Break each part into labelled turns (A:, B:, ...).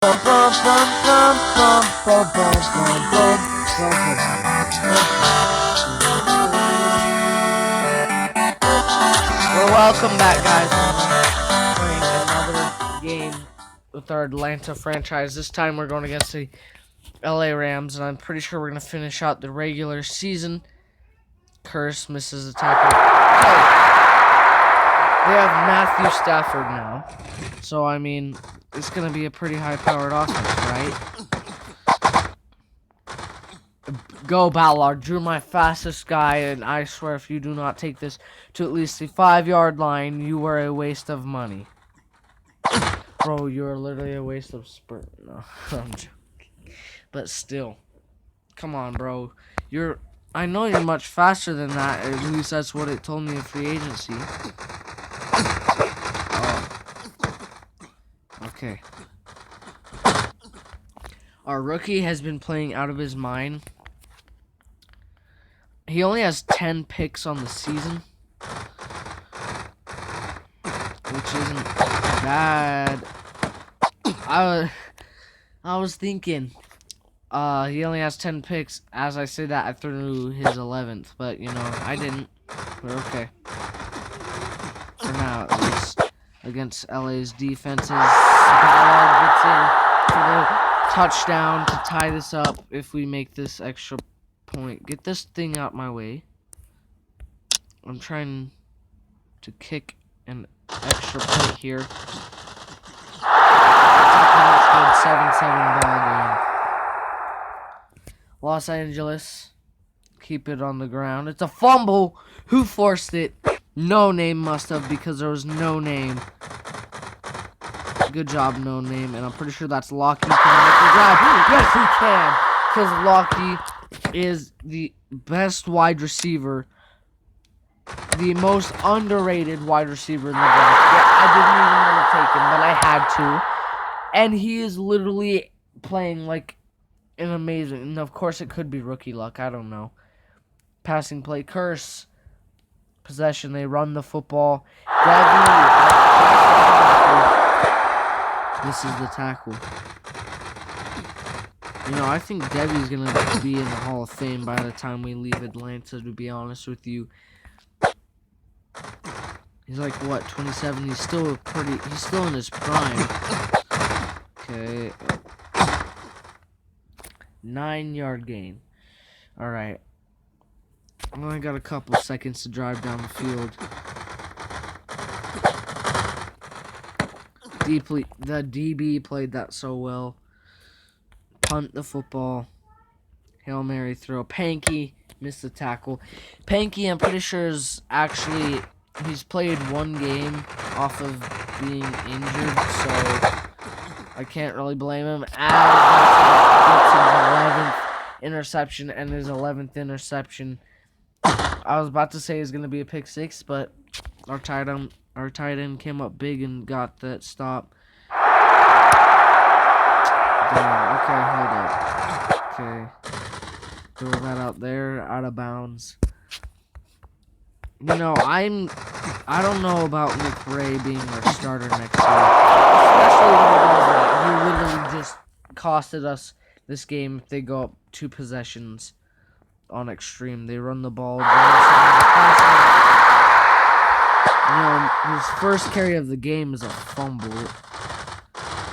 A: Well, welcome back, guys. Playing another game with our Atlanta franchise. This time we're going against the LA Rams, and I'm pretty sure we're going to finish out the regular season. Curse misses the tackle. They have Matthew Stafford now. So, I mean, it's going to be a pretty high-powered offense, right? Go, Ballard. You're my fastest guy, and I swear if you do not take this to at least the 5-yard line, you are a waste of money. Bro, you're literally a waste of sprint. No, I'm joking. But still. Come on, bro. I know you're much faster than that. At least that's what it told me in free agency. Oh. Okay. Our rookie has been playing out of his mind. He only has 10 picks on the season, which isn't bad. I was thinking, he only has 10 picks. As I say that, I threw his 11th, but you know, I didn't. But okay. For now, at least against LA's defenses, Ballard gets in for the touchdown to tie this up. If we make this extra point, get this thing out my way. I'm trying to kick an extra point here. 7-7 ball game. Los Angeles keep it on the ground. It's a fumble. Who forced it? No Name must have, because there was no name. Good job, No Name, and I'm pretty sure that's Lockie. Can make the grab? Yes, he can, because Lockie is the best wide receiver, the most underrated wide receiver in the draft. Yeah, I didn't even want to take him, but I had to. And he is literally playing like an amazing. And of course, it could be rookie luck. I don't know. Passing play, Curse. Possession, they run the football. This is the tackle. You know, I think Debbie's going to be in the Hall of Fame by the time we leave Atlanta, to be honest with you. He's like, what, 27? He's still in his prime. Okay. 9-yard gain. Alright. I only got a couple seconds to drive down the field. The DB played that so well. Punt the football. Hail Mary throw. Panky missed the tackle. Panky, I'm pretty sure, is actually, he's played one game off of being injured, so I can't really blame him. As Gibson's 11th interception and his 11th interception. I was about to say it's going to be a pick six, but our tight end came up big and got that stop. Damn, okay, hold up. Okay. Throw that out there, out of bounds. You know, I don't know about McRae being our starter next year. Especially when he does that. He literally just costed us this game if they go up 2 possessions on extreme. They run the ball. You know, his first carry of the game is a fumble.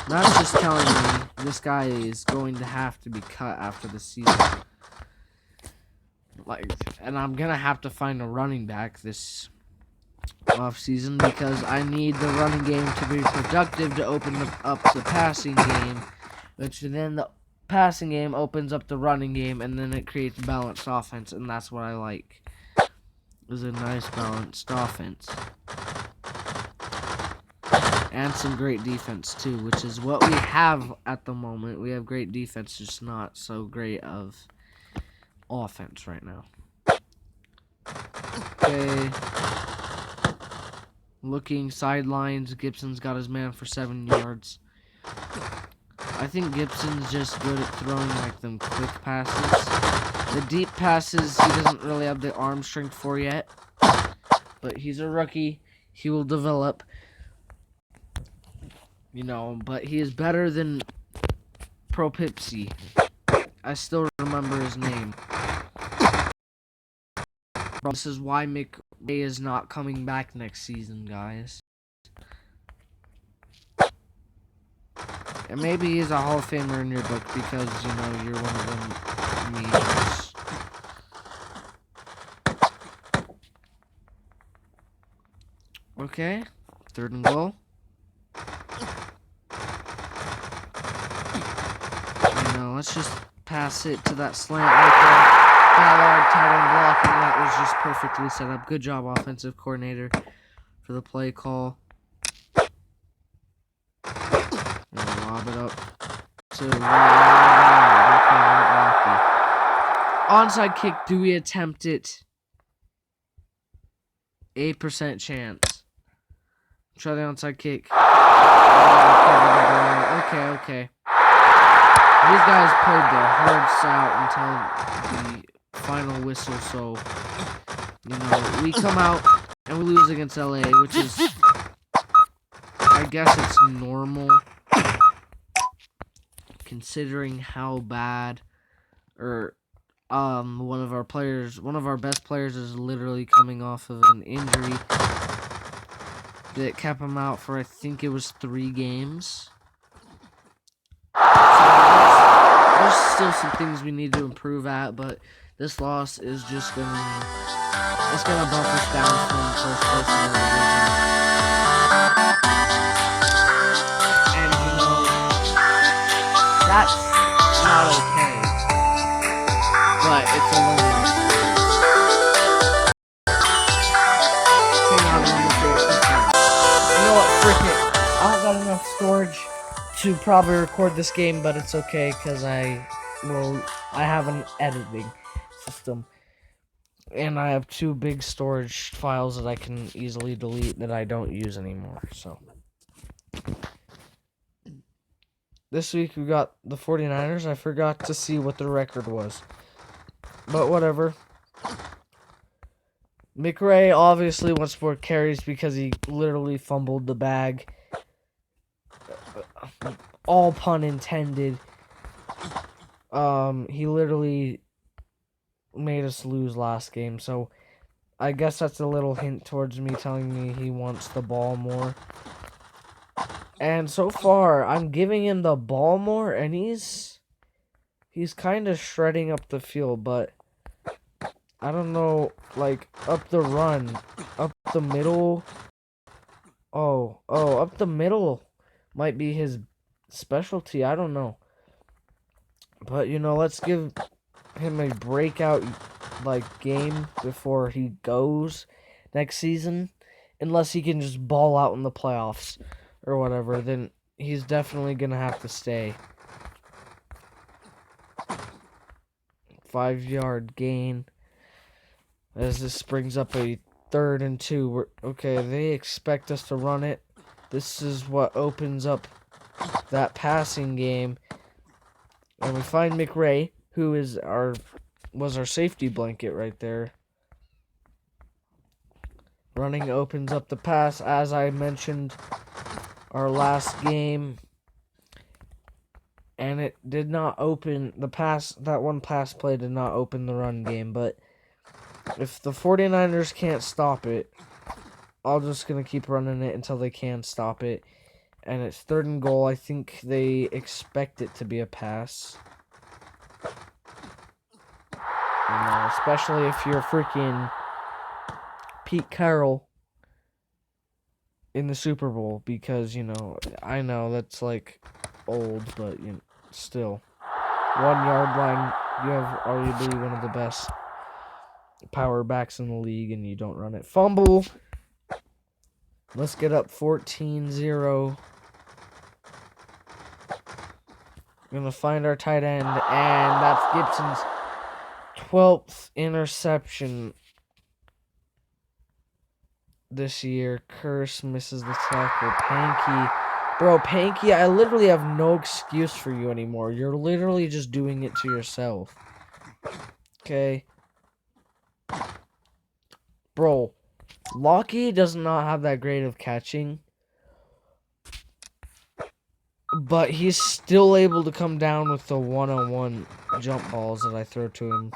A: That's just telling me this guy is going to have to be cut after the season. And I'm gonna have to find a running back this off season because I need the running game to be productive to open up the passing game, which then the passing game opens up the running game, and then it creates balanced offense, and that's what I like. Is a nice balanced offense. And some great defense too, which is what we have at the moment. We have great defense, just not so great of offense right now. Okay. Looking sidelines, Gibson's got his man for 7 yards. I think Gibson's just good at throwing like them quick passes. The deep passes he doesn't really have the arm strength for yet. But he's a rookie. He will develop. You know, but he is better than Pro Pipsy. I still remember his name. This is why McRae is not coming back next season, guys. And maybe he's a Hall of Famer in your book because, you know, you're one of them memes. Okay, 3rd and goal. You know, let's just pass it to that slant right there. Ballard, tight end blocking. That was just perfectly set up. Good job, offensive coordinator, for the play call. And lob it up to onside kick. Do we attempt it? 8% chance. Try the onside kick. Okay. These guys played their hearts out until the final whistle, so, you know, we come out and we lose against LA, which is, I guess it's normal, considering how bad, or, one of our best players is literally coming off of an injury that kept him out for, I think it was 3 games. There's still some things we need to improve at, but this loss is just gonna bump us down from first place in the division. And you know, that's not okay. But it's a learning experience. Hang on, I'm you know what, frick it. I don't got enough storage to probably record this game, but it's okay because I have an editing system, and I have 2 big storage files that I can easily delete that I don't use anymore. So this week we got the 49ers. I forgot to see what the record was, but whatever. McRae obviously wants more carries because he literally fumbled the bag. All pun intended. He literally made us lose last game, so I guess that's a little hint towards me telling me he wants the ball more. And so far, I'm giving him the ball more, and he's kind of shredding up the field, but I don't know, like, up the run, up the middle. Oh, up the middle might be his specialty. I don't know. But, you know, let's give him a breakout, like, game before he goes next season. Unless he can just ball out in the playoffs or whatever, then he's definitely going to have to stay. 5-yard gain. As this brings up a 3rd and 2. Okay, they expect us to run it. This is what opens up that passing game. And we find McRae, who was our safety blanket right there. Running opens up the pass, as I mentioned our last game. And it did not open the pass. That one pass play did not open the run game. But if the 49ers can't stop it, I'm just going to keep running it until they can stop it. And it's 3rd and goal. I think they expect it to be a pass. You know, especially if you're freaking Pete Carroll in the Super Bowl, because, you know, I know that's like old, but you know, still 1-yard line, you have arguably one of the best power backs in the league, and you don't run it. Fumble. Let's get up 14-0. Gonna find our tight end, and that's Gibson's 12th interception this year. Curse misses the tackle. Panky. Bro, Panky, I literally have no excuse for you anymore. You're literally just doing it to yourself. Okay. Bro, Lockie does not have that great of catching. But he's still able to come down with the one-on-one jump balls that I throw to him.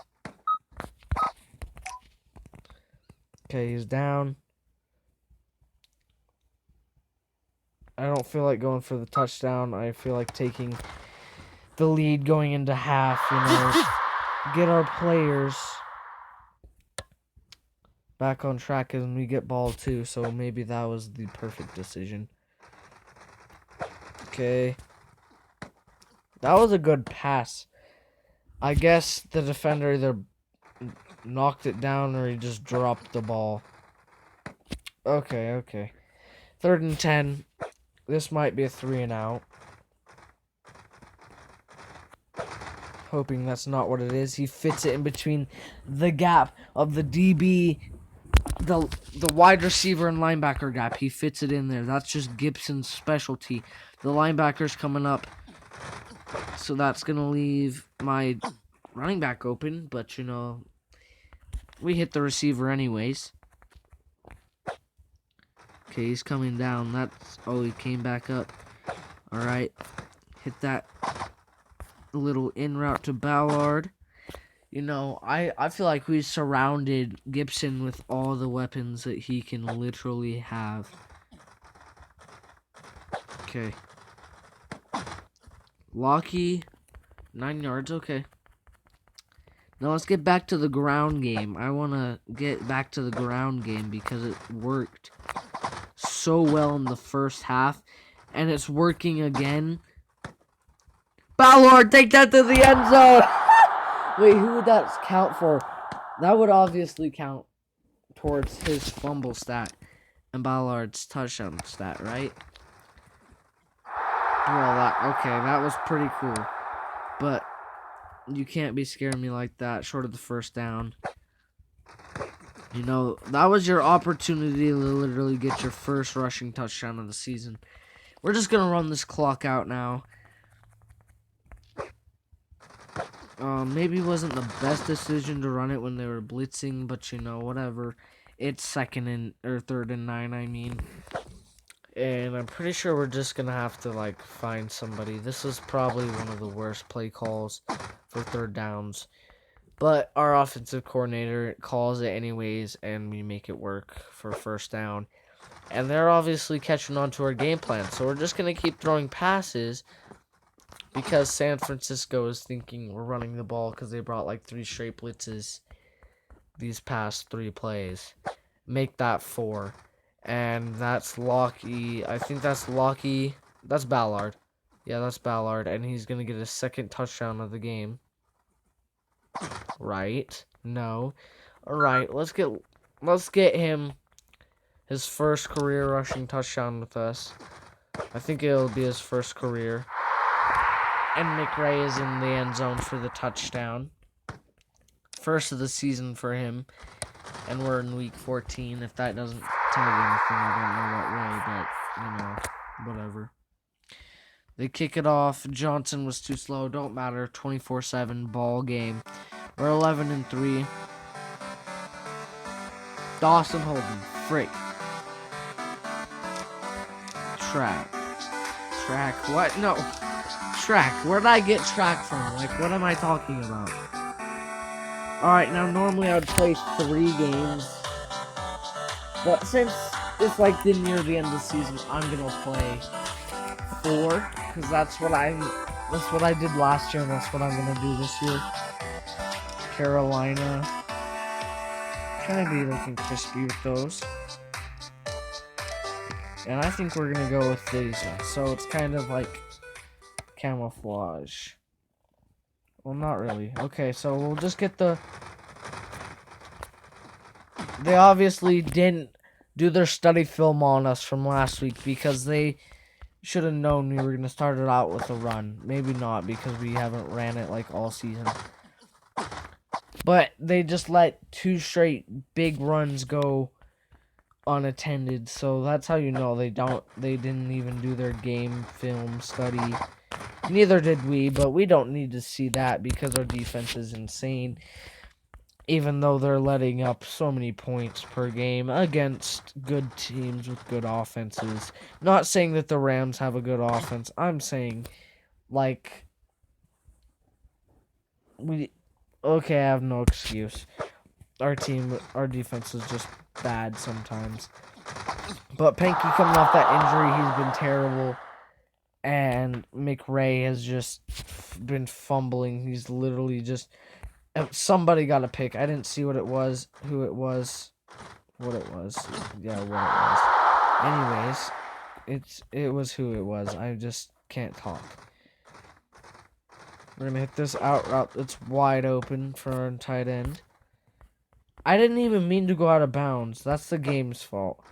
A: Okay, he's down. I don't feel like going for the touchdown. I feel like taking the lead going into half, you know. Get our players back on track and we get ball too, so maybe that was the perfect decision. Okay. That was a good pass. I guess the defender either knocked it down or he just dropped the ball. Okay. 3rd and 10. This might be a 3 and out. Hoping that's not what it is. He fits it in between the gap of the DB, the wide receiver and linebacker gap. He fits it in there. That's just Gibson's specialty. The linebacker's coming up. So that's going to leave my running back open. But, you know, we hit the receiver anyways. Okay, he's coming down. Oh, he came back up. All right. Hit that little in route to Ballard. You know, I feel like we surrounded Gibson with all the weapons that he can literally have. Okay. Locky, 9 yards, okay. Now let's get back to the ground game. I want to get back to the ground game because it worked so well in the first half. And it's working again. Ballard, take that to the end zone! Wait, who would that count for? That would obviously count towards his fumble stat and Ballard's touchdown stat, right? Well, that was pretty cool. But you can't be scaring me like that, short of the first down. You know, that was your opportunity to literally get your first rushing touchdown of the season. We're just going to run this clock out now. Maybe it wasn't the best decision to run it when they were blitzing, but you know, whatever. It's 3rd and 9, I mean. And I'm pretty sure we're just gonna have to, like, find somebody. This is probably one of the worst play calls for 3rd downs. But our offensive coordinator calls it anyways, and we make it work for 1st down. And they're obviously catching on to our game plan, so we're just gonna keep throwing passes because San Francisco is thinking we're running the ball because they brought like 3 straight blitzes these past 3 plays. Make that 4. And that's Locky. I think that's Locky. That's Ballard. Yeah, that's Ballard. And he's going to get his 2nd touchdown of the game. Right. No. Alright, let's get him his first career rushing touchdown with us. I think it'll be his first career. And McRae is in the end zone for the touchdown. First of the season for him. And we're in week 14. If that doesn't tell you anything, I don't know what way, but, you know, whatever. They kick it off. Johnson was too slow. Don't matter. 24-7 ball game. We're 11 and 3. Dawson Holden. Frick. Track. What? No. Track. Where did I get track from? Like, what am I talking about? Alright, now normally I would play 3 games. But since it's like near the end of the season, I'm gonna play 4. Because that's what I did last year and that's what I'm gonna do this year. Carolina. Kind of be looking crispy with those. And I think we're gonna go with these ones. So it's kind of like camouflage. Well, not really. Okay, so we'll just get the... They obviously didn't do their study film on us from last week because they should have known we were going to start it out with a run. Maybe not because we haven't ran it like all season. But they just let 2 straight big runs go unattended. So that's how you know they didn't even do their game film study. Neither did we, but we don't need to see that because our defense is insane. even though they're letting up so many points per game against good teams with good offenses. Not saying that the Rams have a good offense. I'm saying, like, I have no excuse. Our defense is just bad sometimes. But Panky coming off that injury, he's been terrible. And McRae has just been fumbling. He's literally just... Somebody got a pick. I didn't see what it was, who it was, what it was. Yeah, what it was. Anyways, it was who it was. I just can't talk. We're going to hit this out route that's wide open for our tight end. I didn't even mean to go out of bounds. That's the game's fault.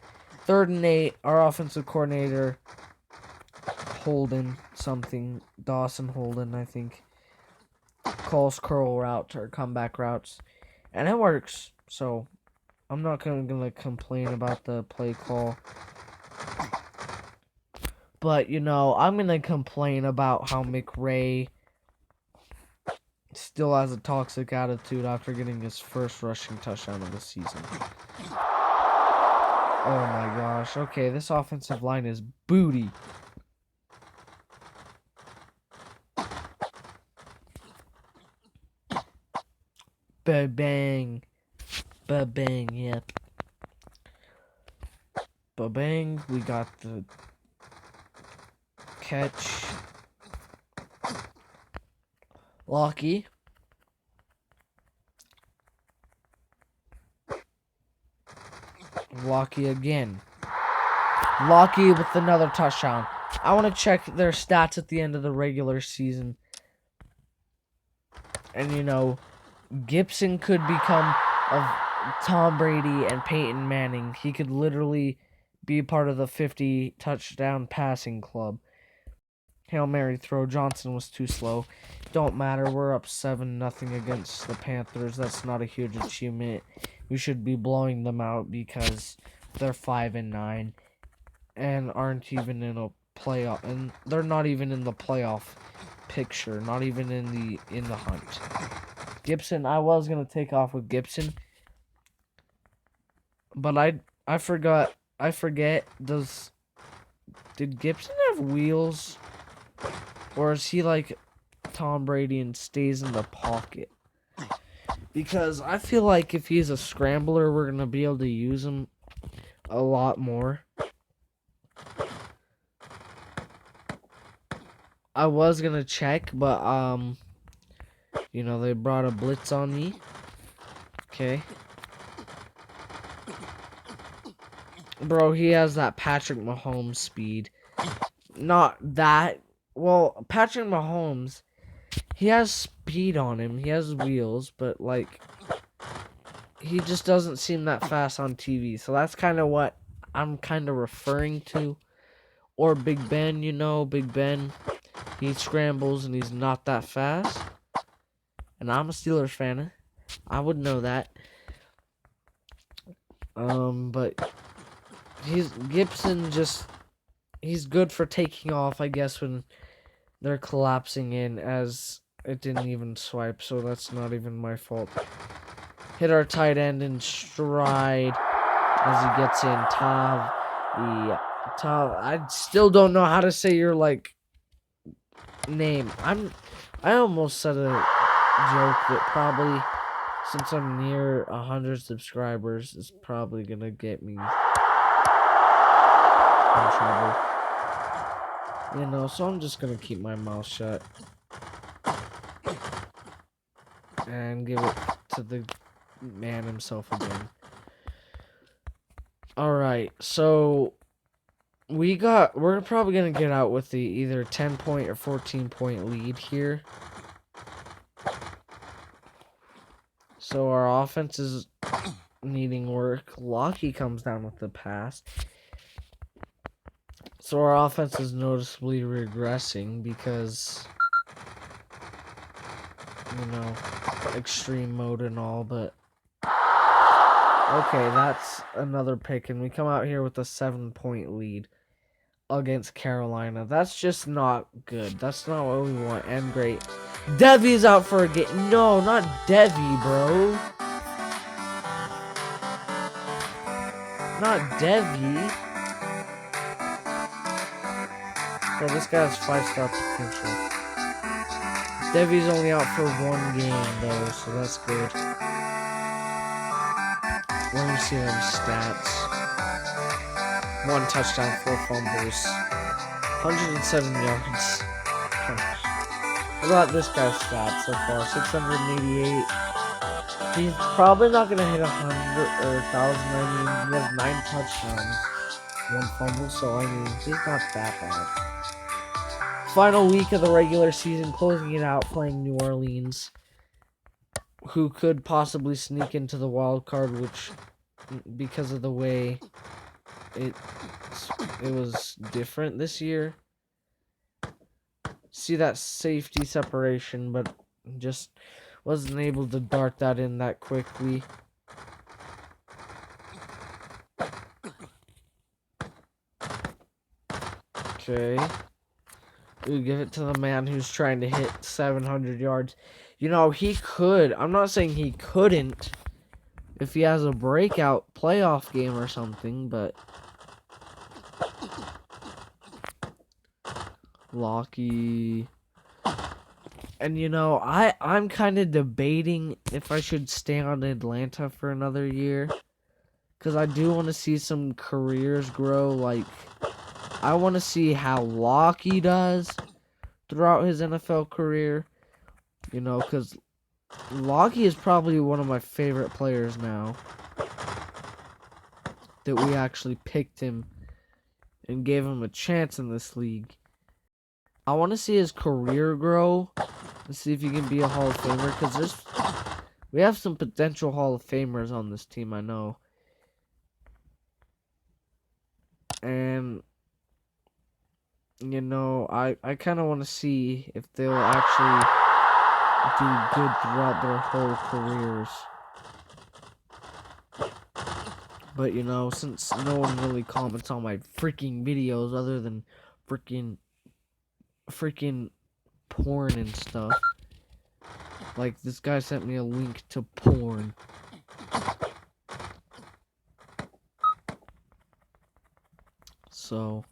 A: 3rd and 8. Our offensive coordinator, Dawson Holden, I think, calls curl route or comeback routes, and it works. So I'm not gonna complain about the play call, but I'm gonna complain about how McRae still has a toxic attitude after getting his first rushing touchdown of the season. Oh my gosh. Okay, this offensive line is booty. Ba-bang. Ba-bang, yep. Ba-bang, we got the catch. Locky. Locky again. Locky with another touchdown. I want to check their stats at the end of the regular season. And Gipson could become of Tom Brady and Peyton Manning. He could literally be part of the 50 touchdown passing club. Hail Mary throw. Johnson was too slow. Don't matter. We're up 7-0 against the Panthers. That's not a huge achievement. We should be blowing them out because they're 5-9 and aren't even in a playoff, and they're not even in the playoff picture. Not even in the hunt. Gipson. I was gonna take off with Gipson, but I forgot. I forget. Did Gipson have wheels? Or is he like Tom Brady and stays in the pocket? Because I feel like if he's a scrambler, we're going to be able to use him a lot more. I was going to check, but, they brought a blitz on me. Okay. Bro, he has that Patrick Mahomes speed. Not that. Well, Patrick Mahomes, he has speed on him. He has wheels, but, he just doesn't seem that fast on TV. So that's kind of what I'm kind of referring to. Or Big Ben, Big Ben. He scrambles and he's not that fast. And I'm a Steelers fan. I would know that. But Gipson he's good for taking off, I guess, when they're collapsing in, as it didn't even swipe, so that's not even my fault. Hit our tight end in stride as he gets in. Tav. I still don't know how to say your, name. I almost said a joke that probably, since I'm near 100 subscribers, is probably gonna get me in trouble. So I'm just gonna keep my mouth shut and give it to the man himself again. Alright, so we're probably gonna get out with the either 10-point or 14-point lead here. So our offense is needing work. Locky comes down with the pass. So our offense is noticeably regressing because, extreme mode and all, but okay, that's another pick, and we come out here with a 7-point lead against Carolina. That's just not good. That's not what we want. And great. Devy's out for a game. No, not Devy, bro. Not Devi. Bro, this guy has 5-star potential. Devi's only out for 1 game though, so that's good. Let me see them stats. 1 touchdown, 4 fumbles, 107 yards. What about this guy's stats so far? 688. He's probably not gonna hit 100 or 1,000. I mean, he has 9 touchdowns, 1 fumble, so I mean, he's not that bad. Final week of the regular season, closing it out, playing New Orleans, who could possibly sneak into the wild card, which, because of the way it was different this year. See that safety separation, but just wasn't able to dart that in that quickly. Okay. We give it to the man who's trying to hit 700 yards. You know, he could. I'm not saying he couldn't if he has a breakout playoff game or something, but Lockie. And you know, I'm kind of debating if I should stay on Atlanta for another year, because I do want to see some careers grow. Like, I want to see how Lockie does throughout his NFL career. You know, because Lockie is probably one of my favorite players now, that we actually picked him and gave him a chance in this league. I want to see his career grow and see if he can be a Hall of Famer, because we have some potential Hall of Famers on this team, I know. And you know, I kind of want to see if they'll actually do good throughout their whole careers. But you know, since no one really comments on my freaking videos other than freaking porn and stuff. Like, this guy sent me a link to porn. So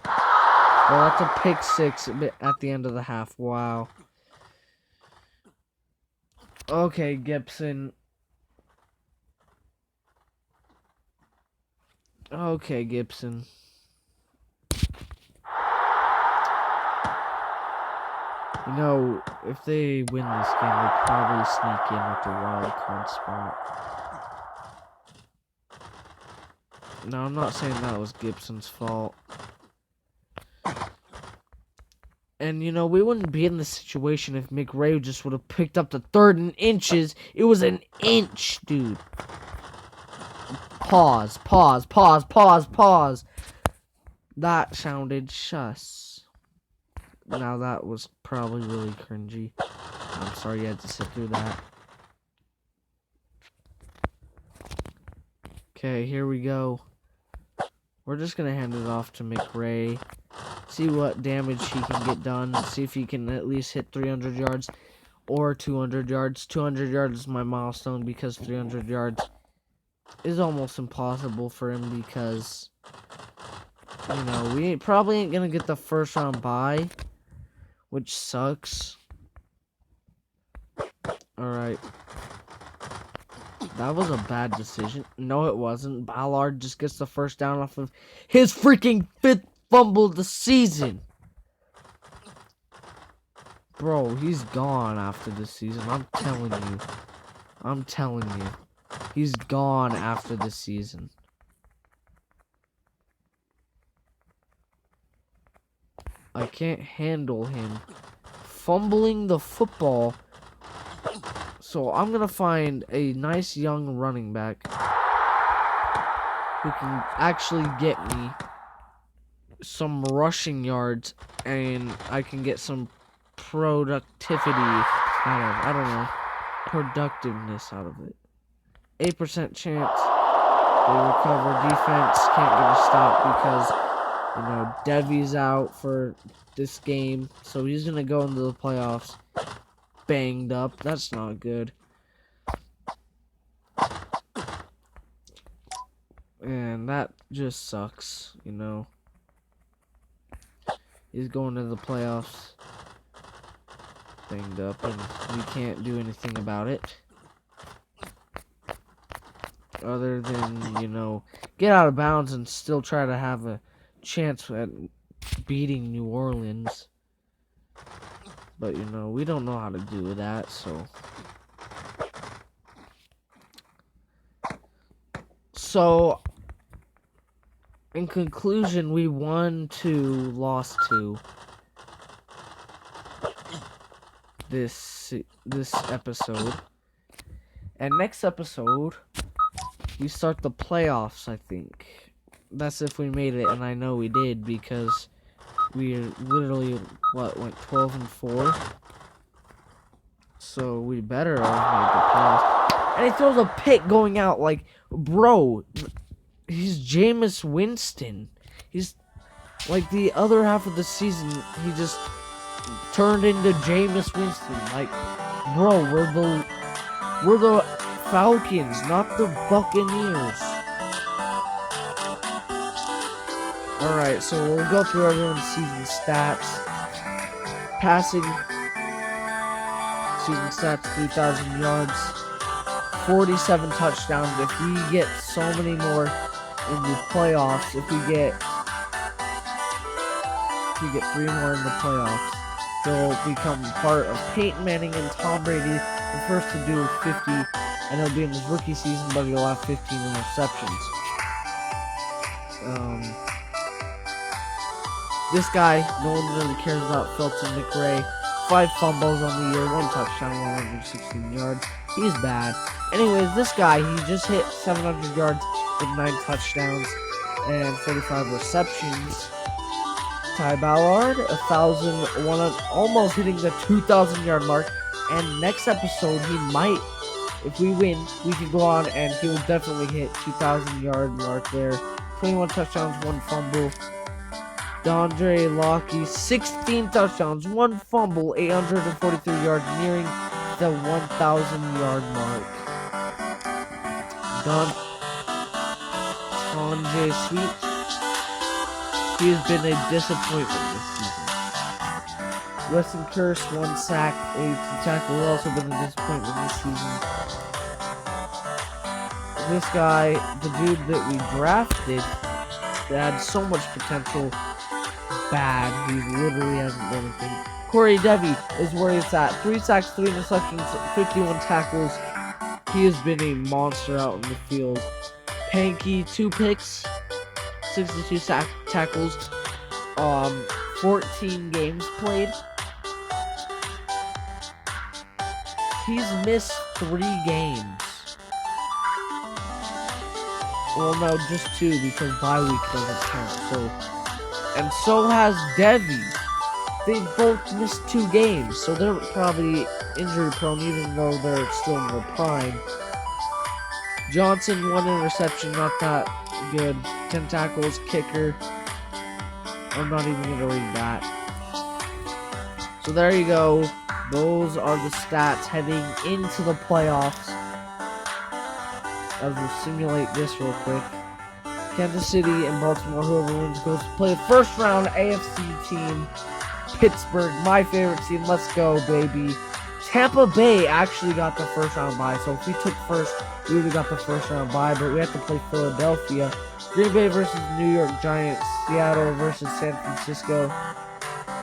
A: well, that's a pick 6 at the end of the half. Wow. Okay, Gibson. Okay, Gibson. You know, if they win this game, they probably sneak in with the wild card spot. No, I'm not saying that was Gibson's fault. And, you know, we wouldn't be in this situation if McRae just would have picked up the 3rd and inches. It was an inch, dude. Pause. That sounded sus. Now that was probably really cringy. I'm sorry you had to sit through that. Okay, here we go. We're just gonna hand it off to McRae. See what damage he can get done. See if he can at least hit 300 yards or 200 yards. 200 yards is my milestone, because 300 yards is almost impossible for him, because, you know, we probably ain't gonna get the first round bye, which sucks. Alright. That was a bad decision. No, it wasn't. Ballard just gets the first down off of his freaking 5th fumble of the season. Bro, he's gone after this season. I'm telling you. He's gone after this season. I can't handle him fumbling the football. So I'm gonna find a nice young running back who can actually get me some rushing yards, and I can get some productivity out of, I don't know, productiveness out of it. 8% chance they recover. Defense can't get a stop because, you know, Devi's out for this game, so he's gonna go into the playoffs banged up. That's not good. And that just sucks, you know. He's going to the playoffs banged up, and we can't do anything about it. Other than, you know, get out of bounds and still try to have a chance at beating New Orleans. But, you know, we don't know how to do that, so. So, in conclusion, we won 2, lost 2. This episode. And next episode, we start the playoffs, I think. That's if we made it, and I know we did, because we literally, went 12-4? So we better have made the playoffs. And he throws a pick going out, like, bro, he's Jameis Winston. He's, like, the other half of the season, he just turned into Jameis Winston. Like, bro, we're the Falcons, not the Buccaneers. Alright, so we'll go through everyone's season stats. Passing season stats, 3,000 yards, 47 touchdowns. If we get so many more in the playoffs, if we get 3 more in the playoffs, he'll become part of Peyton Manning and Tom Brady, the first to do 50, and he'll be in his rookie season, but he'll have 15 interceptions. This guy, no one really cares about, Felton McRae. 5 fumbles on the year, 1 touchdown, 116 yards. He's bad. Anyways, this guy, he just hit 700 yards with 9 touchdowns and 45 receptions. Ty Ballard, 1,100, almost hitting the 2,000 yard mark. And next episode, he might, if we win, we can go on and he'll definitely hit 2,000 yard mark there. 21 touchdowns, 1 fumble. DeAndre Lockie, 16 touchdowns, 1 fumble, 843 yards, nearing the 1,000 yard mark. Tonje Sweet, he has been a disappointment this season. Weston Curse, 1 sack, 8 tackle, also been a disappointment this season. This guy, the dude that we drafted, that had so much potential, bad. He literally hasn't done anything. Corey Devy is where it's at. 3 sacks, 3 interceptions, 51 tackles. He has been a monster out in the field. Panky, 2 picks, 62 tackles, 14 games played. He's missed 3 games. Well, no, just 2 because bye week doesn't count. And so has Devi. They both missed 2 games, so they're probably injury prone even though they're still in their prime. Johnson, 1 interception, not that good. 10 tackles, kicker. I'm not even going to read that. So there you go. Those are the stats heading into the playoffs. As we'll simulate this real quick. Kansas City and Baltimore, whoever wins goes to play a first round AFC team. Pittsburgh, my favorite team. Let's go, baby. Tampa Bay actually got the first round bye, so if we took first, we would have got the first round bye, but we have to play Philadelphia. Green Bay versus New York Giants. Seattle versus San Francisco.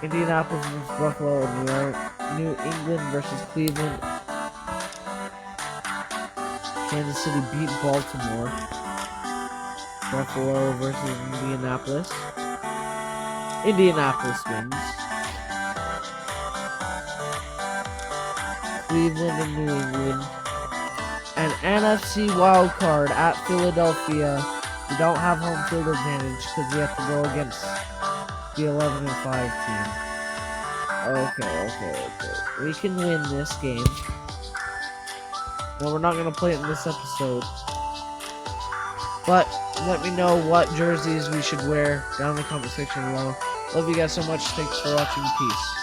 A: Indianapolis versus Buffalo and New York. New England versus Cleveland. Kansas City beat Baltimore. Buffalo versus Indianapolis. Indianapolis wins. Cleveland and New England. An NFC wildcard at Philadelphia. We don't have home field advantage because we have to go against the 11-5 team. Okay. We can win this game. No, we're not going to play it in this episode. But let me know what jerseys we should wear down in the comment section below. Love you guys so much. Thanks for watching. Peace.